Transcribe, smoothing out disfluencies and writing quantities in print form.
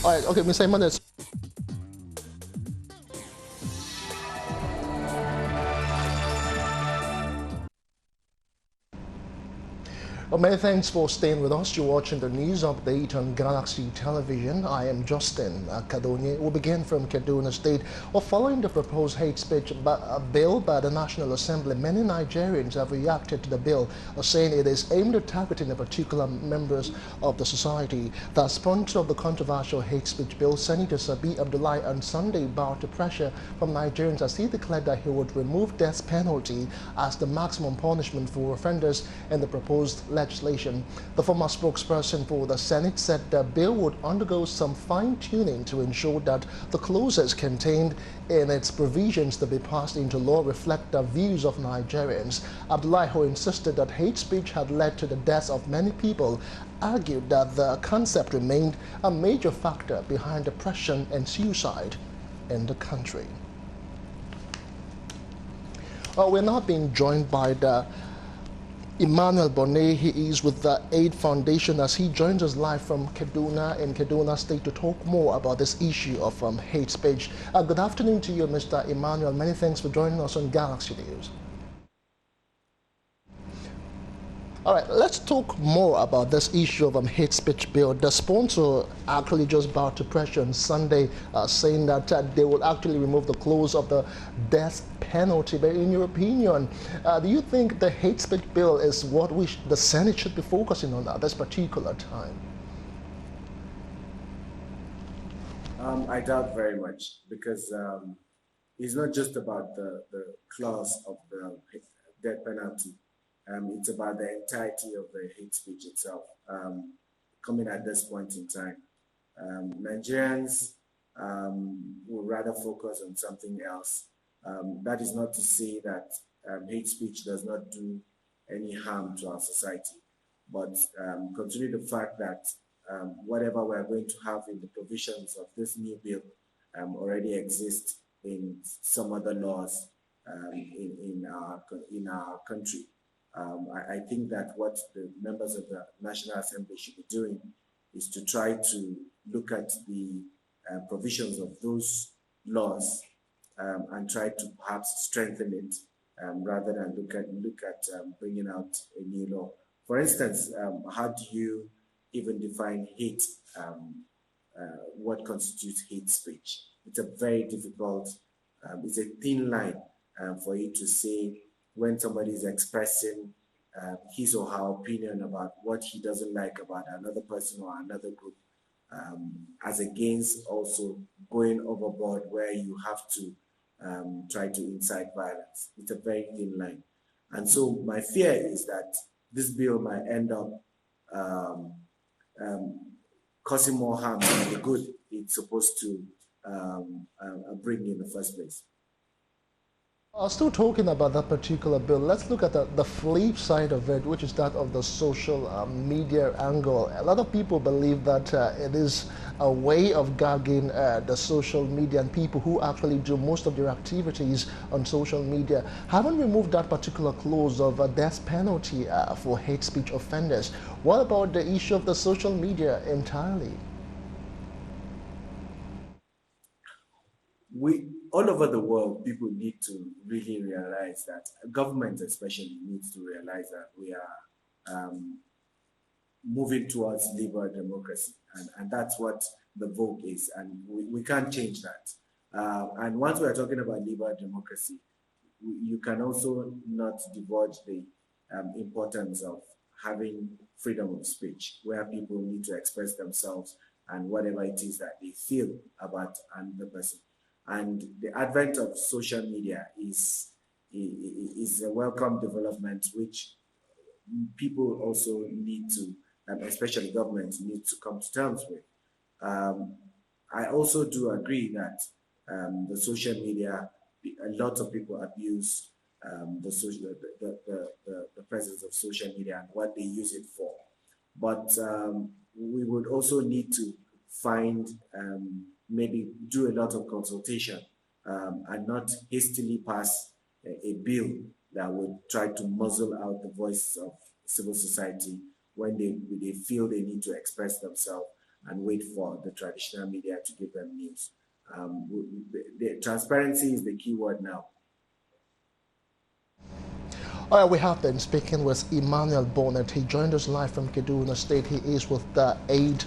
All right, okay, Mr. Emmanuel. Well, many thanks for staying with us. You're watching the news update on Galaxy Television. I am Justin Kadonye. We'll begin from Kaduna State. Well, following the proposed hate speech bill by the National Assembly, many Nigerians have reacted to the bill, saying it is aimed at targeting the particular members of the society. The sponsor of the controversial hate speech bill, Senator Sabi Abdullahi, on Sunday bowed to pressure from Nigerians as he declared that he would remove death penalty as the maximum punishment for offenders in the proposed legislation. The former spokesperson for the Senate said the bill would undergo some fine-tuning to ensure that the clauses contained in its provisions to be passed into law reflect the views of Nigerians. Abdullahi, who insisted that hate speech had led to the deaths of many people, argued that the concept remained a major factor behind depression and suicide in the country. Well, we're now being joined by the Emmanuel Bonet. He is with the Aid Foundation as he joins us live from Kaduna in Kaduna State to talk more about this issue of hate speech. Good afternoon to you, Mr. Emmanuel. Many thanks for joining us on Galaxy News. All right, let's talk more about this issue of hate speech bill. The sponsor actually just bowed to pressure on Sunday, saying that they will actually remove the clause of the death penalty. But in your opinion, do you think the hate speech bill is what the Senate should be focusing on at this particular time? I doubt very much, because it's not just about the clause of the death penalty. It's about the entirety of the hate speech itself, coming at this point in time. Nigerians would rather focus on something else. That is not to say that hate speech does not do any harm to our society, but considering the fact that whatever we're going to have in the provisions of this new bill already exists in some other laws in our country. I think that what the members of the National Assembly should be doing is to try to look at the provisions of those laws and try to perhaps strengthen it rather than look at bringing out a new law. For instance, how do you even define hate? What constitutes hate speech? It's a very difficult, it's a thin line for you to say when somebody is expressing his or her opinion about what he doesn't like about another person or another group, as against also going overboard where you have to try to incite violence. It's a very thin line. And so my fear is that this bill might end up causing more harm than the good it's supposed to bring in the first place. Still talking about that particular bill, let's look at the flip side of it, which is that of the social media angle. A lot of people believe that it is a way of gagging the social media and people who actually do most of their activities on social media. Haven't removed that particular clause of a death penalty for hate speech offenders. What about the issue of the social media entirely? All over the world, people need to really realize that, government especially needs to realize that we are moving towards liberal democracy, and that's what the vote is, and we can't change that. And once we are talking about liberal democracy, you can also not divulge the importance of having freedom of speech, where people need to express themselves and whatever it is that they feel about another person. And the advent of social media is a welcome development, which people also need to, especially governments, need to come to terms with. I also do agree that the social media, a lot of people abuse the presence of social media and what they use it for. But we would also need to find maybe do a lot of consultation and not hastily pass a bill that would try to muzzle out the voice of civil society when they feel they need to express themselves and wait for the traditional media to give them news. The transparency is the key word now. All right, we have been speaking with Emmanuel Bonet. He joined us live from Kaduna State. He is with the aid